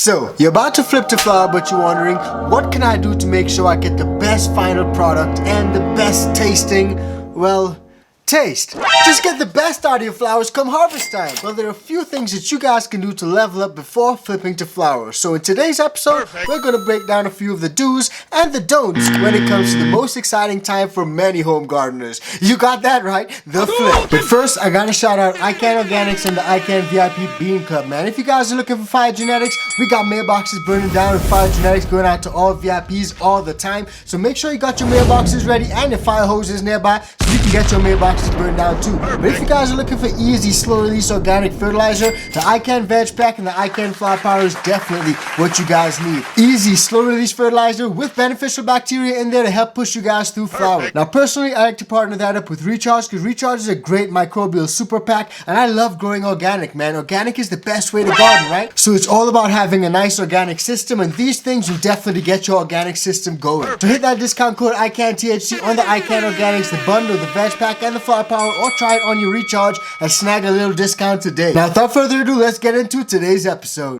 So, you're about to flip to flower, but you're wondering, what can I do to make sure I get the best final product and the best tasting, well, taste? Just get the best out of your flowers come harvest time. Well, there are a few things that you guys can do to level up before flipping to flowers. So in today's episode, we're going to break down a few of the do's and the don'ts when it comes to the most exciting time for many home gardeners. You got that right, the flip. But first, I gotta shout out iCan Organics and the iCan VIP Bean Club, man. If you guys are looking for fire genetics, we got mailboxes burning down with fire genetics going out to all VIPs all the time. So make sure you got your mailboxes ready and your fire hoses nearby so you can get your mailboxes burned down too. But if you guys are looking for easy, slow release organic fertilizer, the iCan Veg Pack and the iCan Flower Power is definitely what you guys need. Easy, slow release fertilizer with beneficial bacteria in there to help push you guys through flower. Now personally, I like to partner that up with Recharge because Recharge is a great microbial super pack and I love growing organic, man. Organic is the best way to garden, right? So it's all about having a nice organic system, and these things will definitely get your organic system going. So hit that discount code icanthc on the iCan Organics, the bundle, the Veg Pack and the Flower Power, or try it on your Recharge and snag a little discount today. Now without further ado, let's get into today's episode.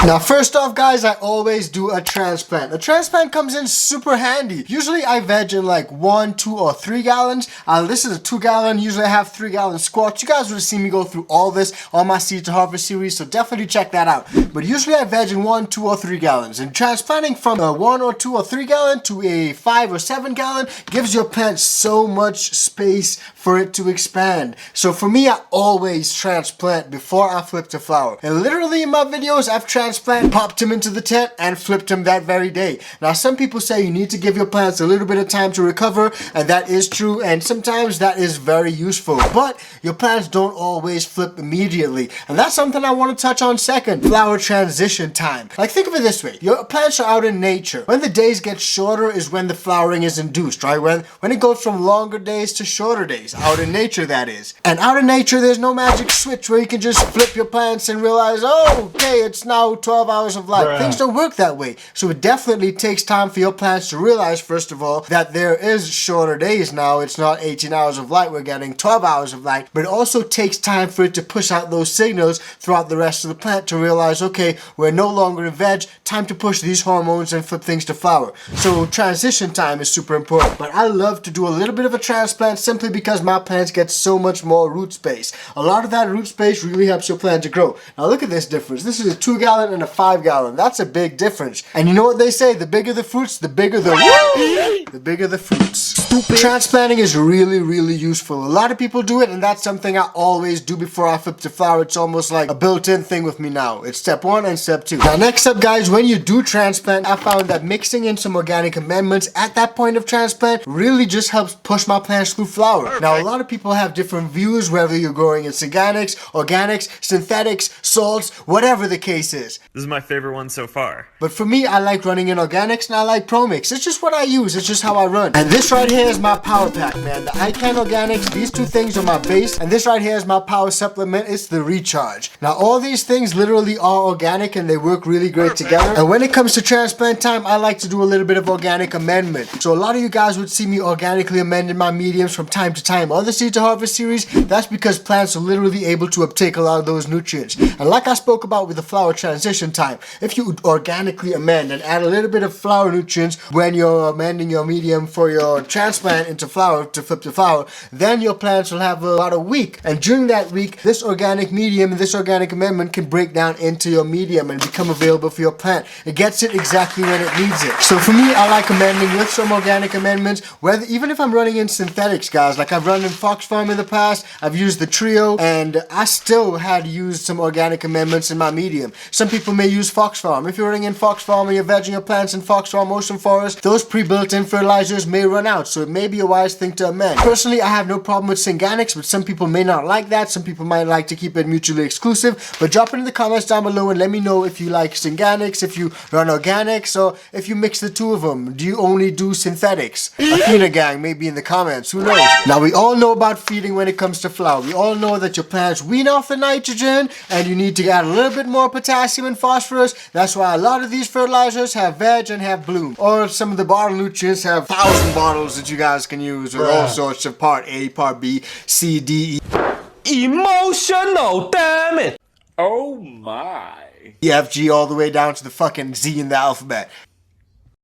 Now first off guys, I always do a transplant. A transplant comes in super handy. Usually I veg in like 1, 2 or 3 gallons. This is a 2 gallon, usually I have 3 gallon squats. You guys would have seen me go through all this on my seed to harvest series, so definitely check that out. But usually I veg in 1, 2 or 3 gallons. And transplanting from a 1 or 2 or 3 gallon to a 5 or 7 gallon gives your plant so much space for it to expand. So for me, I always transplant before I flip to flower. And literally in my videos, I've transplanted, popped him into the tent and flipped him that very day. Now some people say you need to give your plants a little bit of time to recover, and that is true, and sometimes that is very useful, but your plants don't always flip immediately, and that's something I want to touch on second. Flower transition time. Like think of it this way, your plants are out in nature. When the days get shorter is when the flowering is induced, right? When it goes from longer days to shorter days, out in nature that is. And out in nature there's no magic switch where you can just flip your plants and realize, oh, okay, it's now 12 hours of light. Things don't work that way. So it definitely takes time for your plants to realize, first of all, that there is shorter days now. It's not 18 hours of light, we're getting 12 hours of light. But it also takes time for it to push out those signals throughout the rest of the plant to realize, okay, we're no longer in veg, time to push these hormones and flip things to flower. So transition time is super important. But I love to do a little bit of a transplant simply because my plants get so much more root space. A lot of that root space really helps your plant to grow. Now look at this difference. This is a 2 gallon and a 5 gallon. That's a big difference. And you know what they say, the bigger the fruits, the bigger the bigger the fruits. Stupid. Transplanting is really, really useful. A lot of people do it, and that's something I always do before I flip to flower. It's almost like a built-in thing with me now. It's step 1 and step 2. Now next up guys, when you do transplant, I found that mixing in some organic amendments at that point of transplant really just helps push my plants through flower. Now a lot of people have different views, whether you're growing in organics, synthetics, salts, whatever the case is. This is my favorite one so far. But for me, I like running in organics and I like Pro Mix. It's just what I use. It's just how I run. And this right here is my power pack, man. The iCan Organics, these two things are my base. And this right here is my power supplement. It's the Recharge. Now, all these things literally are organic and they work really great together. And when it comes to transplant time, I like to do a little bit of organic amendment. So a lot of you guys would see me organically amending my mediums from time to time on the Seed to Harvest series. That's because plants are literally able to uptake a lot of those nutrients. And like I spoke about with the flower transition time, if you organically amend and add a little bit of flower nutrients when you're amending your medium for your transplant into flower to flip to flower, then your plants will have about a week. And during that week, this organic medium and this organic amendment can break down into your medium and become available for your plant. It gets it exactly when it needs it. So for me, I like amending with some organic amendments, even if I'm running in synthetics, guys. Like I've run in FoxFarm in the past, I've used the Trio, and I still had used some organic amendments in my medium. Some people may use FoxFarm. If you're running in FoxFarm and you're vegging your plants in FoxFarm Ocean Forest, those pre-built-in fertilizers may run out, so it may be a wise thing to amend. Personally, I have no problem with Synganics, but some people may not like that. Some people might like to keep it mutually exclusive. But drop it in the comments down below and let me know if you like Synganics, if you run organics, or if you mix the two of them. Do you only do synthetics? Athena gang, maybe in the comments, who knows? Now, we all know about feeding when it comes to flower. We all know that your plants wean off the nitrogen, and you need to add a little bit more potassium and and phosphorus. That's why a lot of these fertilizers have veg and have bloom. Or some of the bottle nutrients have 1,000 bottles that you guys can use with all sorts of part A, part B, C, D, E. Emotional, damn it! Oh my. E, F, G, all the way down to the fucking Z in the alphabet.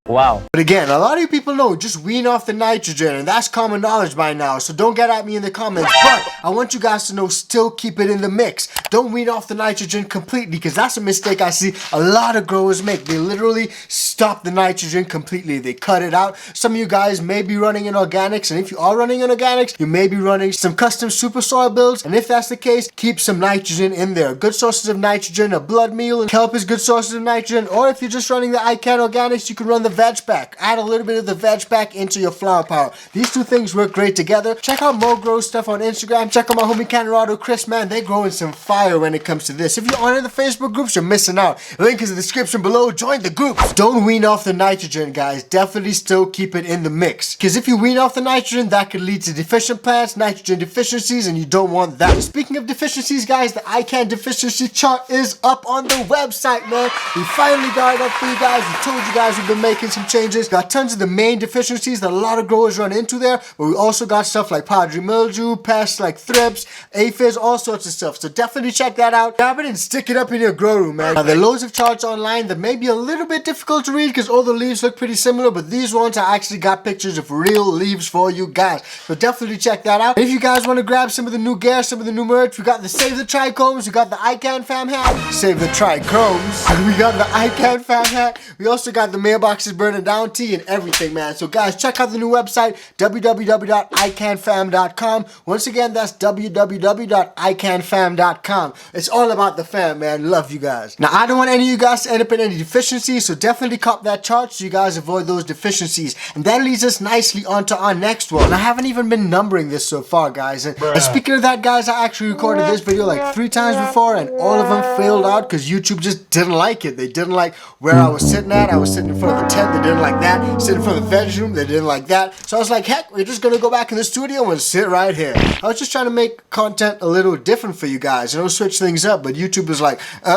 Wow. But again, a lot of you people know, just wean off the nitrogen, and that's common knowledge by now, so don't get at me in the comments. But I want you guys to know, still keep it in the mix. Don't wean off the nitrogen completely, because that's a mistake I see a lot of growers make. They literally stop the nitrogen completely. They cut it out. Some of you guys may be running in organics, and if you are running in organics, you may be running some custom super soil builds, and if that's the case, keep some nitrogen in there. Good sources of nitrogen, a blood meal, and kelp is good sources of nitrogen. Or if you're just running the iCan organics, you can run the veg pack. Add a little bit of the veg pack into your flower power. These two things work great together. Check out Mo Grows stuff on Instagram. Check out my homie Colorado Chris, man. They growing some fire when it comes to this. If you aren't in the Facebook groups, you're missing out. Link is in the description below. Join the groups. Don't wean off the nitrogen, guys. Definitely still keep it in the mix. Because if you wean off the nitrogen, that could lead to deficient plants, nitrogen deficiencies, and you don't want that. Speaking of deficiencies, guys, the iCan deficiency chart is up on the website, man. We finally got it up for you guys. We told you guys we've been making some changes. Got tons of the main deficiencies that a lot of growers run into there, but we also got stuff like powdery mildew, pests like thrips, aphids, all sorts of stuff. So definitely check that out. Grab it and stick it up in your grow room, man. Now, there are loads of charts online that may be a little bit difficult to read because all the leaves look pretty similar, but these ones I actually got pictures of real leaves for you guys. So definitely check that out. If you guys want to grab some of the new gear, some of the new merch, we got the Save the Trichomes, we got the iCanFAM hat, Save the Trichomes, we got the iCanFAM hat, we also got the mailboxes burning down tea and everything, man. So guys, check out the new website, www.icanfam.com. Once again, that's www.icanfam.com. It's all about the fam, man. Love you guys. Now, I don't want any of you guys to end up in any deficiencies, so definitely cop that chart so you guys avoid those deficiencies. And that leads us nicely onto our next one. And I haven't even been numbering this so far, guys. And speaking of that, guys, I actually recorded this video like 3 times before, and all of them failed out because YouTube just didn't like it. They didn't like where I was sitting at. I was sitting in front of the tent. They didn't like that. Sitting for the veg room, they didn't like that. So I was like, heck, we're just gonna go back in the studio and sit right here. I was just trying to make content a little different for you guys, you know, switch things up, but YouTube was like, we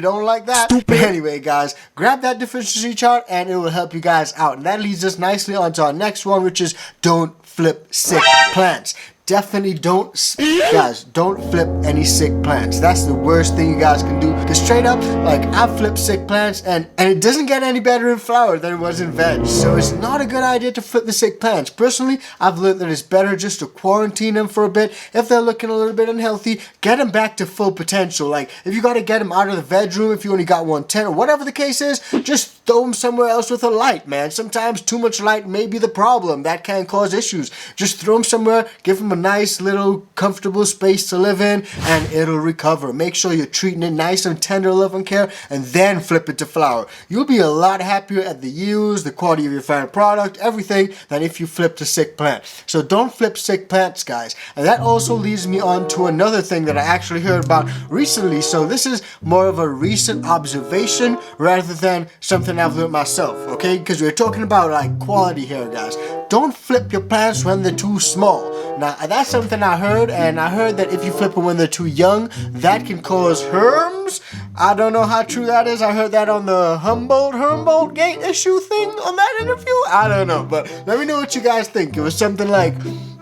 don't like that. But anyway, guys, grab that deficiency chart and it will help you guys out. And that leads us nicely onto our next one, which is don't flip sick plants. Definitely don't flip any sick plants. That's the worst thing you guys can do. Because straight up, like, I've flipped sick plants and it doesn't get any better in flower than it was in veg. So it's not a good idea to flip the sick plants. Personally, I've learned that it's better just to quarantine them for a bit. If they're looking a little bit unhealthy, get them back to full potential. Like, if you got to get them out of the veg room, if you only got one tent or whatever the case is, just throw them somewhere else with a light, man. Sometimes too much light may be the problem. That can cause issues. Just throw them somewhere, give them a nice little comfortable space to live in, and it'll recover. Make sure you're treating it nice and tender love and care, and then flip it to flower. You'll be a lot happier at the yields, the quality of your final product, everything, than if you flipped a sick plant. So don't flip sick plants, guys. And that also leads me on to another thing that I actually heard about recently. So this is more of a recent observation rather than something I've learned myself, okay? Because we're talking about like quality here, guys. Don't flip your plants when they're too small. Now, that's something I heard, and I heard that if you flip them when they're too young, that can cause herms. I don't know how true that is. I heard that on the Humboldt Gate issue thing on that interview. I don't know, but let me know what you guys think. It was something like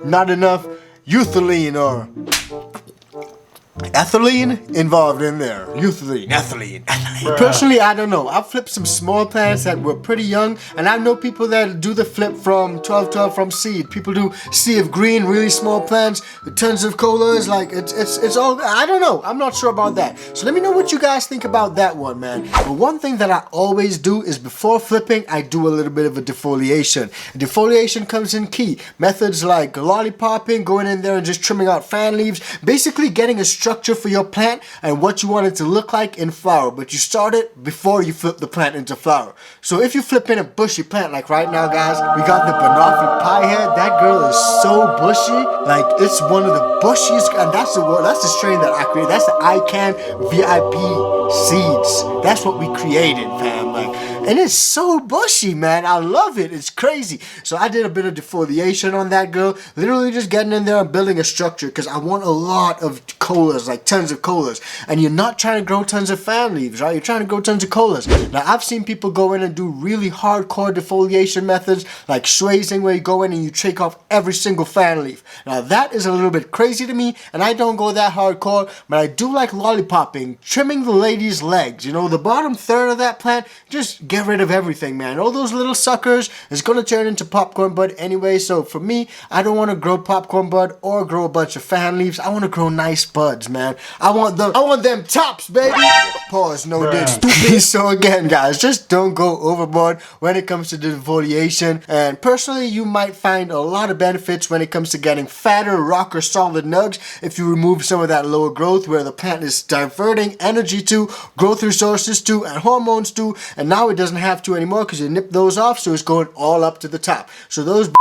not enough ethylene or ethylene involved in there. Ethylene. Personally, I don't know. I've flipped some small plants that were pretty young, and I know people that do the flip from 12 from seed. People do sea of green, really small plants, tons of colas. Like it's all. I don't know. I'm not sure about that. So let me know what you guys think about that one, man. But one thing that I always do is before flipping, I do a little bit of a defoliation. Defoliation comes in key. Methods like lollipopping, going in there and just trimming out fan leaves, basically getting a structure for your plant and what you want it to look like in flower, but you start it before you flip the plant into flower. So if you flip in a bushy plant, like right now, guys, we got the Banoffee pie head. That girl is so bushy, like it's one of the bushiest, and that's the strain that I created. That's the iCan VIP seeds. That's what we created, fam. Like And it's so bushy, man. I love it. It's crazy. So I did a bit of defoliation on that girl. Literally just getting in there and building a structure because I want a lot of colas, like tons of colas. And you're not trying to grow tons of fan leaves, right? You're trying to grow tons of colas. Now, I've seen people go in and do really hardcore defoliation methods like swazing, where you go in and you take off every single fan leaf. Now, that is a little bit crazy to me, and I don't go that hardcore, but I do like lollipopping, trimming the lady's legs. You know, the bottom third of that plant, just get rid of everything, man. All those little suckers is going to turn into popcorn bud anyway, so for me, I don't want to grow popcorn bud or grow a bunch of fan leaves. I want to grow nice buds, man. I want them tops, baby. Pause, no did stupid. So again, guys, just don't go overboard when it comes to defoliation. And personally, you might find a lot of benefits when it comes to getting fatter, rock, or solid nugs if you remove some of that lower growth where the plant is diverting energy to, growth resources to, and hormones to, and now it doesn't have to anymore because you nip those off, so it's going all up to the top. So those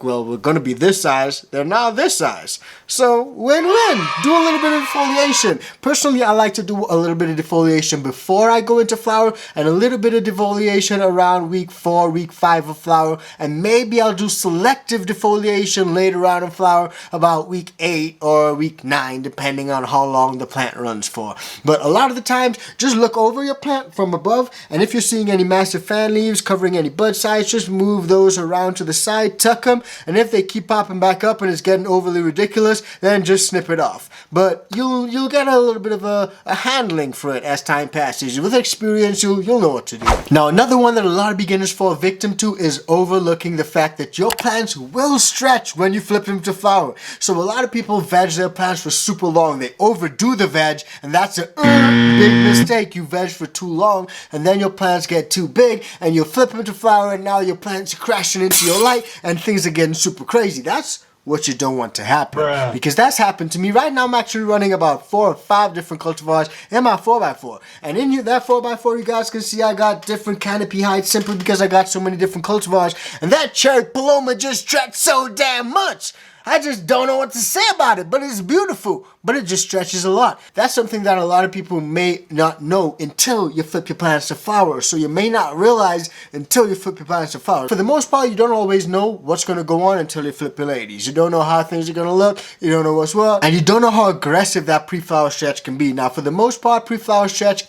well, we're going to be this size, they're now this size. So, win-win. Do a little bit of defoliation. Personally, I like to do a little bit of defoliation before I go into flower, and a little bit of defoliation around week 4, week 5 of flower, and maybe I'll do selective defoliation later on in flower about week 8 or week 9, depending on how long the plant runs for. But a lot of the times, just look over your plant from above, and if you're seeing any massive fan leaves covering any bud sides, just move those around to the side, tuck them, and if they keep popping back up and it's getting overly ridiculous, then just snip it off. But you'll get a little bit of a handling for it as time passes. With experience, you'll know what to do. Now, another one that a lot of beginners fall victim to is overlooking the fact that your plants will stretch when you flip them to flower. So a lot of people veg their plants for super long. They overdo the veg, and that's a big mistake. You veg for too long, and then your plants get too big, and you flip them to flower, and now your plants are crashing into your light, and things are getting super crazy. That's what you don't want to happen. Because that's happened to me. Right now I'm actually running about 4 or 5 different cultivars in my 4x4. And in that 4x4 you guys can see I got different canopy heights simply because I got so many different cultivars. And that cherry paloma just stretched so damn much. I just don't know what to say about it, but it's beautiful, but it just stretches a lot. That's something that a lot of people may not know until you flip your plants to flower. So you may not realize until you flip your plants to flower. For the most part, you don't always know what's going to go on until you flip your ladies. You don't know how things are going to look, you don't know what's what, and you don't know how aggressive that pre-flower stretch can be. Now, for the most part, pre-flower stretch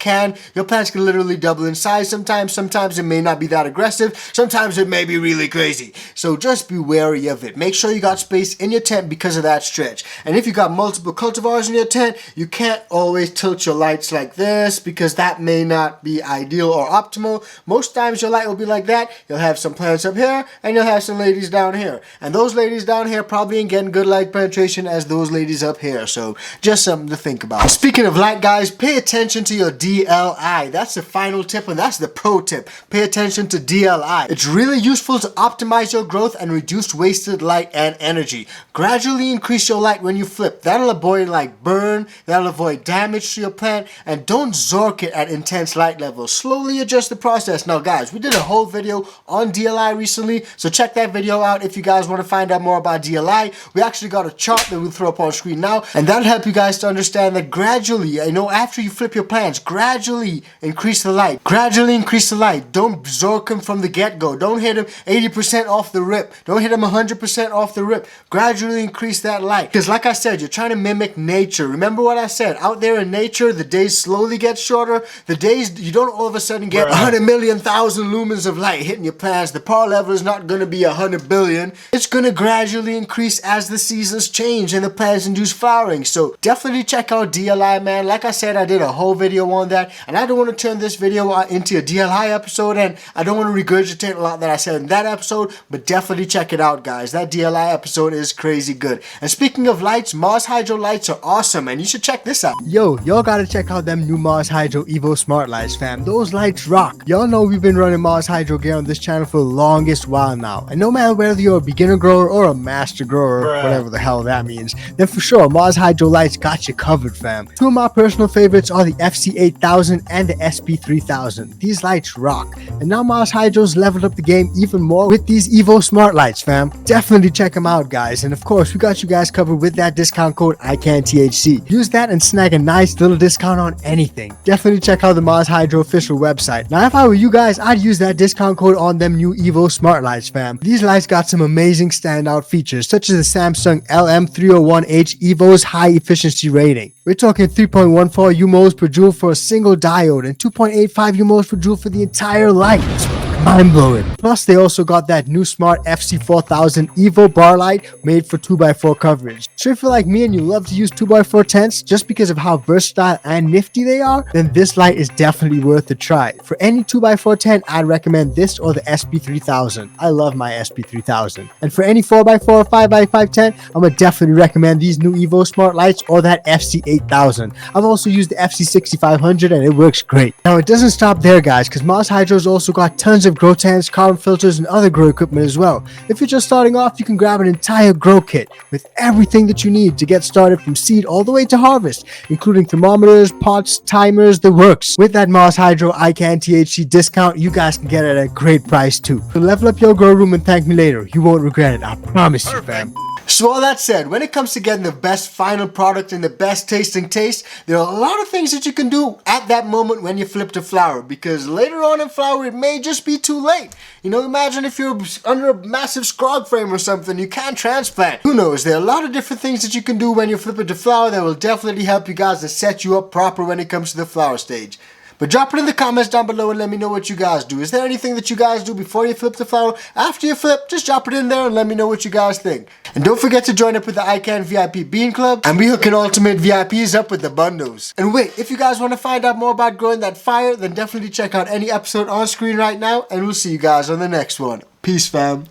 your plants can literally double in size sometimes. Sometimes it may not be that aggressive. Sometimes it may be really crazy. So just be wary of it. Make sure you got space in your tent because of that stretch. And if you got multiple cultivars in your tent, you can't always tilt your lights like this because that may not be ideal or optimal. Most times your light will be like that. You'll have some plants up here and you'll have some ladies down here. And those ladies down here probably ain't getting good light penetration as those ladies up here. So just something to think about. Speaking of light, guys, pay attention to your DLI. That's the final tip, and that's the pro tip. Pay attention to DLI. It's really useful to optimize your growth and reduce wasted light and energy. Gradually increase your light when you flip. That'll avoid like burn, that'll avoid damage to your plant, and don't zork it at intense light levels. Slowly adjust the process. Now guys, we did a whole video on DLI recently, so check that video out if you guys want to find out more about DLI. We actually got a chart that we'll throw up on screen now, and that'll help you guys to understand that gradually, after you flip your plants, gradually increase the light. Gradually increase the light. Don't zork them from the get-go. Don't hit them 80% off the rip. Don't hit them 100% off the rip. Gradually increase that light. Because like I said, you're trying to mimic nature. Remember what I said, out there in nature, the days slowly get shorter. The days, you don't all of a sudden get 100 million thousand lumens of light hitting your plants. The power level is not going to be 100 billion. It's going to gradually increase as the seasons change and the plants induce flowering. So definitely check out DLI, man. Like I said, I did a whole video on that, and I don't want to turn this video into a DLI episode, and I don't want to regurgitate a lot that I said in that episode, but definitely check it out, guys. That DLI episode is crazy good. And speaking of lights, Mars Hydro lights are awesome, and you should check this out. Yo, y'all gotta check out them new Mars Hydro Evo Smart Lights, fam. Those lights rock. Y'all know we've been running Mars Hydro gear on this channel for the longest while now, and no matter whether you're a beginner grower or a master grower, whatever the hell that means, then for sure Mars Hydro lights got you covered, fam. Two of my personal favorites are the FC8000 and the SP3000. These lights rock, and now Mars Hydro's leveled up the game even more with these Evo Smart Lights, fam. Definitely check them out, guys. guys. And of course, we got you guys covered with that discount code icanthc. Use that and snag a nice little discount on anything. Definitely check out the Mars Hydro official website. Now, if I were you guys, I'd use that discount code on them new Evo smart lights, fam. These lights got some amazing standout features, such as the Samsung LM301H Evo's high efficiency rating. We're talking 3.14 UMOs per joule for a single diode and 2.85 UMOs per joule for the entire light. Mind-blowing. Plus, they also got that new smart FC4000 Evo bar light made for 2x4 coverage. So if you're like me and you love to use 2x4 tents just because of how versatile and nifty they are, then this light is definitely worth a try. For any 2x4 tent, I'd recommend this or the SP3000. I love my SP3000. And for any 4x4 or 5x5 tent, I'm gonna definitely recommend these new Evo smart lights or that FC8000. I've also used the FC6500 and it works great. Now, it doesn't stop there, guys, because Mars Hydro's also got tons of grow tents, carbon filters, and other grow equipment as well. If you're just starting off, you can grab an entire grow kit with everything that you need to get started from seed all the way to harvest, including thermometers, pots, timers, the works. With that Mars Hydro iCanTHC discount, you guys can get it at a great price too. So level up your grow room and thank me later. You won't regret it, I promise you, fam. So all that said, when it comes to getting the best final product and the best tasting taste, there are a lot of things that you can do at that moment when you flip to flower, because later on in flower it may just be too late. You know, imagine if you're under a massive scrog frame or something, you can't transplant. Who knows, there are a lot of different things that you can do when you flip it to flower that will definitely help you guys to set you up proper when it comes to the flower stage. But drop it in the comments down below and let me know what you guys do. Is there anything that you guys do before you flip the flower? After you flip, just drop it in there and let me know what you guys think. And don't forget to join up with the iCan VIP Bean Club, and we hooking ultimate VIPs up with the bundles. And wait, if you guys want to find out more about growing that fire, then definitely check out any episode on screen right now, and we'll see you guys on the next one. Peace, fam.